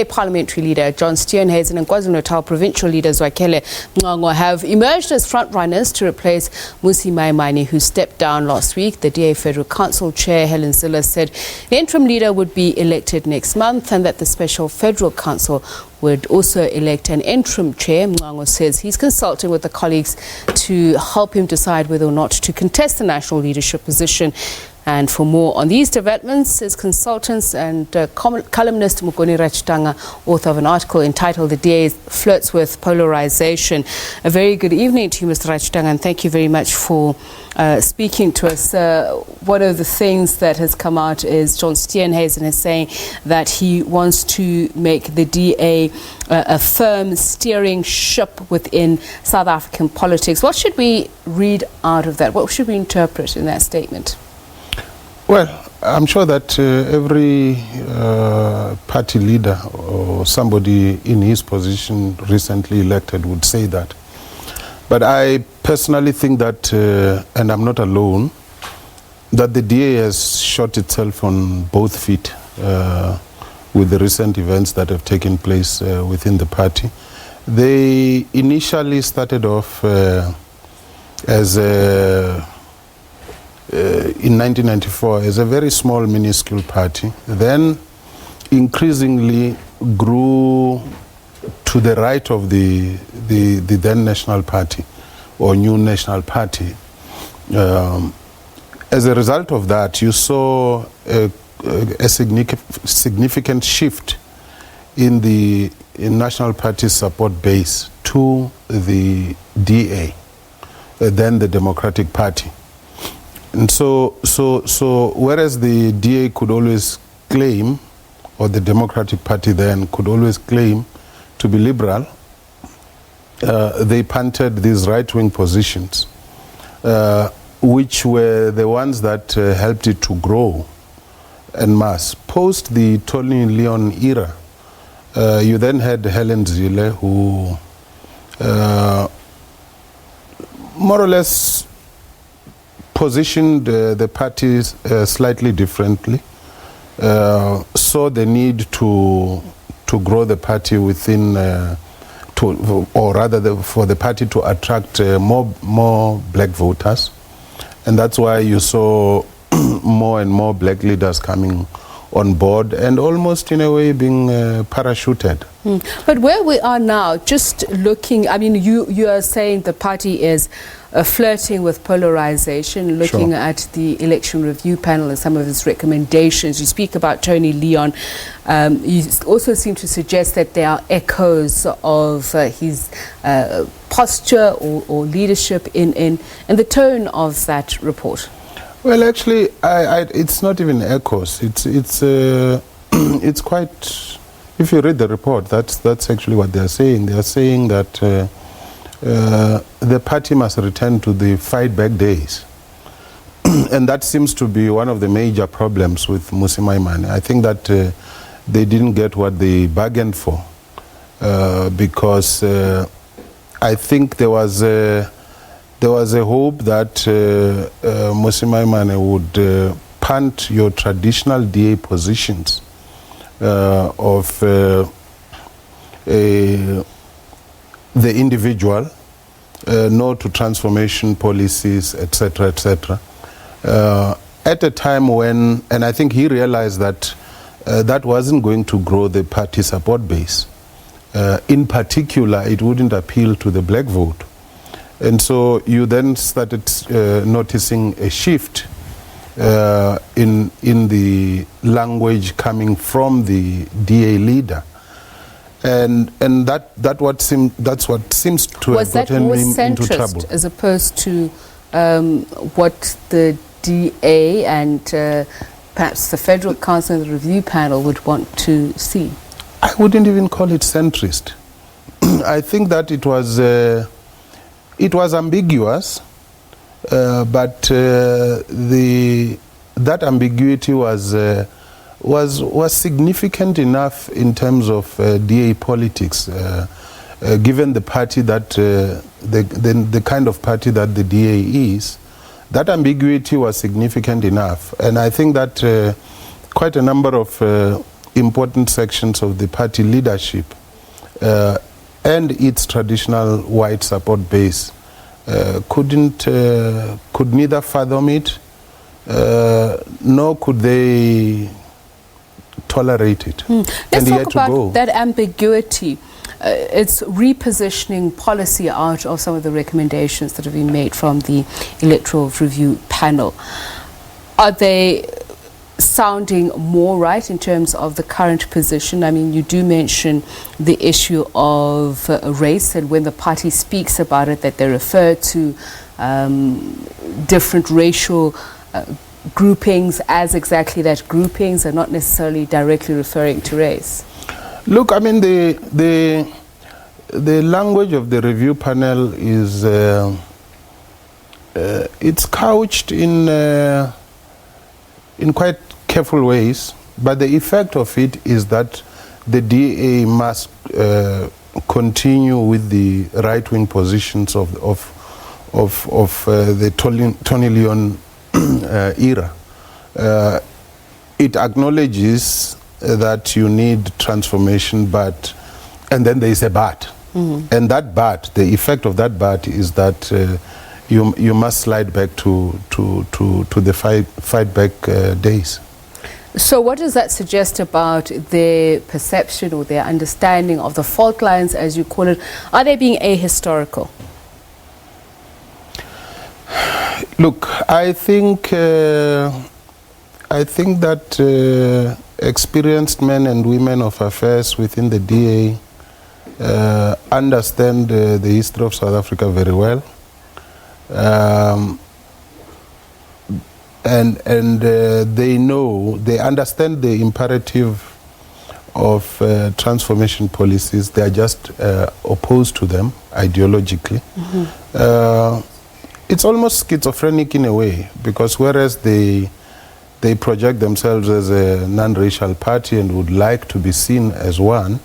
Parliamentary leader John Steenhuisen and KwaZulu-Natal provincial leader Zwakele Mncwango have emerged as frontrunners to replace Mmusi Maimane, who stepped down last week. The DA Federal Council Chair Helen Zille said the interim leader would be elected next month and that the Special Federal Council would also elect an interim chair. Mncwango says he's consulting with the colleagues to help him decide whether or not to contest the national leadership position. And for more on these developments, his consultants and columnist Mukoni Ratshitanga, author of an article entitled "The DA's Flirts with Polarization." A very good evening to you, Mr. Ratshitanga, and thank you very much for speaking to us. One of the things that has come out is John Steenhuisen is saying that he wants to make the DA a firm steering ship within South African politics. What should we read out of that? What should we interpret in that statement? Well, I'm sure that every party leader or somebody in his position recently elected would say that. But I personally think that, and I'm not alone, that the DA has shot itself on both feet with the recent events that have taken place within the party. They initially started off as in 1994 as a very small, minuscule party, then increasingly grew to the right of the then National Party or new National Party. As a result of that, you saw a significant shift in the National Party's support base to the DA, then the Democratic Party. And so whereas the DA could always claim, or the Democratic Party then could always claim to be liberal, they punted these right-wing positions, which were the ones that helped it to grow en masse. Post the Tony Leon era, you then had Helen Zille, who more or less positioned the parties slightly differently, saw the need to grow the party within, or rather for the party to attract more black voters, and that's why you saw more and more black leaders coming on board and almost in a way being parachuted. But where we are now, just looking, I mean, you are saying the party is flirting with polarization, looking Sure. at the election review panel and some of its recommendations. You speak about Tony Leon. You also seem to suggest that there are echoes of his posture or leadership in the tone of that report. Well, actually, it's not even echoes. It's quite. If you read the report, that's actually what they are saying. They are saying that the party must return to the fight-back days, and that seems to be one of the major problems with Mmusi Maimane. I think that they didn't get what they bargained for, because I think there was a hope that Mmusi Maimane would punt your traditional DA positions of the individual, no to transformation policies, etc., etc. At a time when, and I think he realized that that wasn't going to grow the party support base. In particular, it wouldn't appeal to the black vote. And so you then started noticing a shift in the language coming from the DA leader, and that's what seems to have gotten him into trouble. Was that more centrist as opposed to what the DA and perhaps the Federal Council and the Review Panel would want to see? I wouldn't even call it centrist. I think that it was ambiguous, but that ambiguity was significant enough in terms of DA politics, given the party that the kind of party that the DA is. That ambiguity was significant enough, and I think that quite a number of important sections of the party leadership and its traditional white support base could neither fathom it nor could they tolerate it. Let's talk about that ambiguity. It's repositioning policy out of some of the recommendations that have been made from the Electoral Review panel. Are they sounding more right in terms of the current position? I mean, you do mention the issue of race, and when the party speaks about it, that they refer to different racial groupings as exactly that, groupings, and not necessarily directly referring to race. Look, I mean, the language of the review panel is it's couched in quite careful ways, but the effect of it is that the DA must continue with the right-wing positions of the Tony Leon era. It acknowledges that you need transformation, and then there is a but. And that but, the effect of that but is that you must slide back to the fight back days. So what does that suggest about their perception or their understanding of the fault lines, as you call it? Are they being ahistorical? Look, I think that experienced men and women of affairs within the DA understand the history of South Africa very well, and they understand the imperative of transformation policies. They are just opposed to them ideologically. It's almost schizophrenic in a way, because whereas they project themselves as a non-racial party and would like to be seen as one,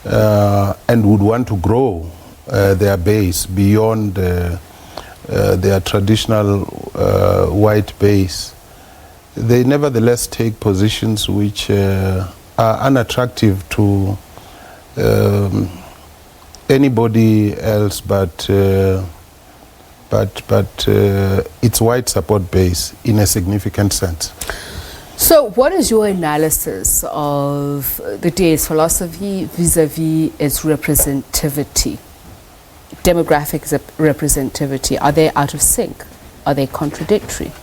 and would want to grow their base beyond their traditional white base, they nevertheless take positions which are unattractive to anybody else but its white support base in a significant sense. So what is your analysis of the DA's philosophy vis-a-vis its representativity, demographic representativity? Are they out of sync? Are they contradictory?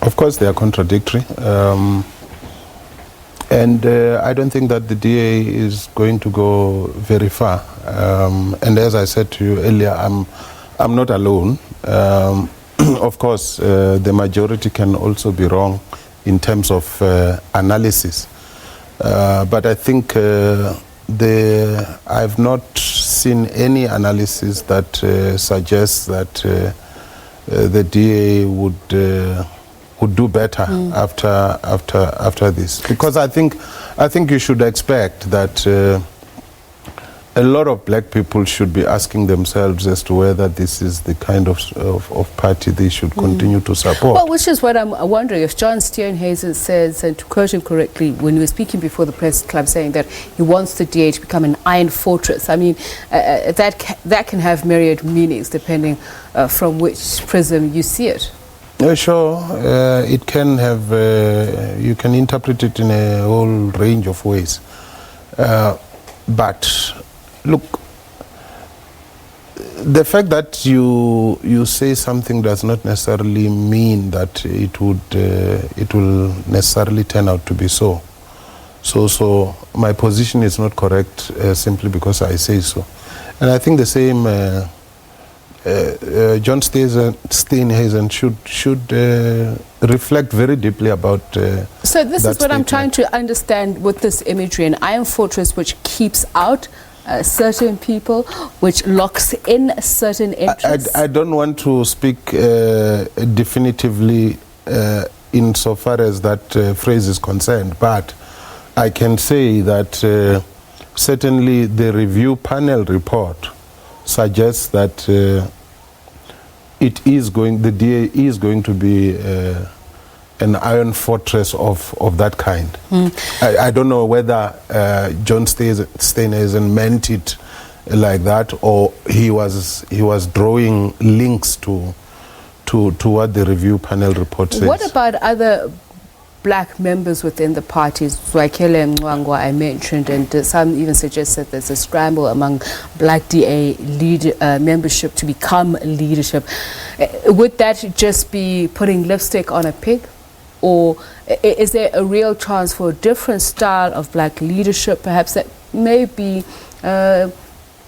Of course they are contradictory. And I don't think that the DA is going to go very far. And as I said to you earlier, I'm not alone. Of course, the majority can also be wrong in terms of analysis. But I think I've not seen any analysis that suggests that the DA would do better after this. Because I think you should expect that a lot of black people should be asking themselves as to whether this is the kind of party they should continue to support. Well, which is what I'm wondering. If John Steenhuisen says, and to quote him correctly, when he was speaking before the press club, saying that he wants the DA to become an iron fortress, I mean, that can have myriad meanings depending from which prism you see it. Sure, it can have, you can interpret it in a whole range of ways. But look, the fact that you say something does not necessarily mean that it will necessarily turn out to be so. So my position is not correct simply because I say so. And I think the same John Steenhuisen should reflect very deeply about So this is what I'm trying to understand with this imagery, an iron fortress which keeps out certain people, which locks in certain interests. I don't want to speak definitively insofar as that phrase is concerned, but I can say that certainly the review panel report suggests that the DA is going to be an iron fortress of that kind. I don't know whether John Steenhuisen meant it like that, or he was drawing links to what the review panel report says. What about other black members within the parties? Zwakele Mncwango I mentioned, and some even suggest that there's a scramble among black DA membership to become leadership. Would that just be putting lipstick on a pig? Or is there a real chance for a different style of black leadership, perhaps that may be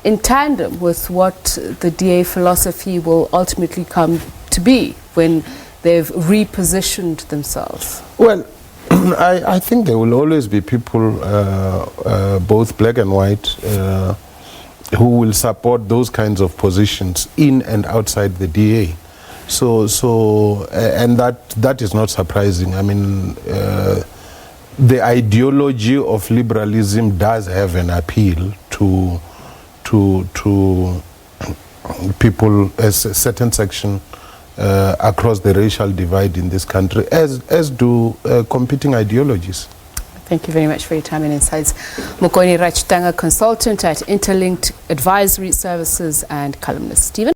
in tandem with what the DA philosophy will ultimately come to be when they've repositioned themselves? Well, I think there will always be people, both black and white, who will support those kinds of positions in and outside the DA. And that is not surprising. I mean, the ideology of liberalism does have an appeal to people, as a certain section across the racial divide in this country, as do competing ideologies. Thank you very much for your time and insights. Mukoni Ratshitanga, consultant at Interlinked Advisory Services and columnist. Stephen?